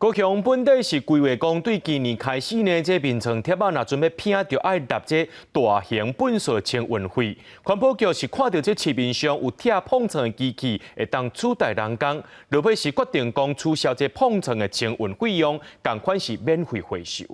高雄本地是规划讲，对今年开始呢，这眠床贴啊，若准备拼，就爱纳这大型本数清运费。环保局是看到这市面上有贴碰床的机器，会当取代人工，落尾是决定讲取消这碰床的清运费用，同款是免费回收。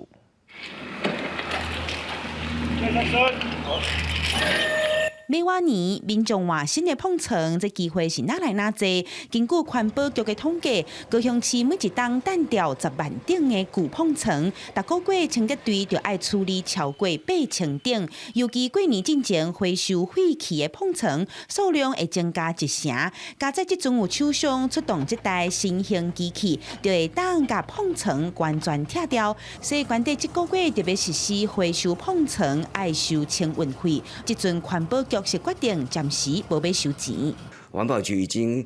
每年，民众话新的碰床，这机会是哪来哪济？根据环保局的统计，高雄市每一档单调10万顶的旧碰床，每个月清洁队就要处理超过8000顶。尤其过年之前回收废弃的碰床数量会增加1成。加在即阵有厂商出动这台新型机器，就会当甲碰床完全拆掉。所以，关在这个月特别实施回收碰床爱收清运费。即阵环保局是决定暂时无要收钱。环保局已经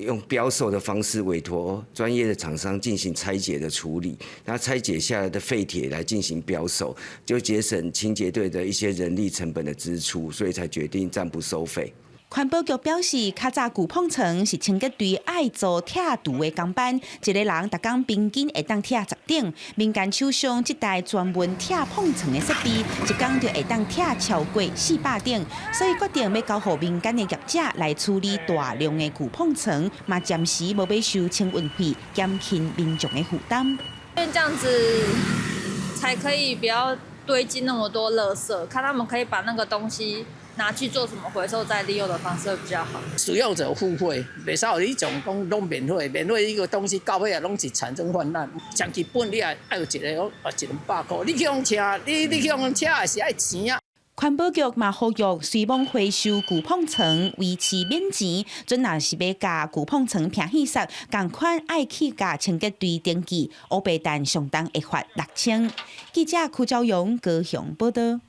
用标售的方式委托专业的厂商进行拆解的处理，那拆解下来的废铁来进行标售，就节省清洁队的一些人力成本的支出，所以才决定暂不收费。环保局表示，较早旧碰床是清洁队爱做拆除的工班，一个人逐工平均会当拆10顶。民间厂商这台专门拆碰床的设备，一工就会当拆超过400顶，所以决定要交予民间的业者来处理大量的旧碰床，嘛暂时无要收清运费，减轻民众的负担。因为这样子才可以不要堆积那么多垃圾，看他们可以把那个东西拿去做什么回收再利用的方式会比较好。使用者付费，袂使有你种讲拢免费，免费一个东西到尾啊，拢是产生泛滥。长期本你爱有一个100块，你去用车，你去用车也是爱钱啊。环保局嘛呼吁，随望回收旧碰床，维持免钱。准若是要甲旧碰床平起色，共款爱去甲清洁队登记，乌白单上当会罚6000。记者邱朝阳高雄报道。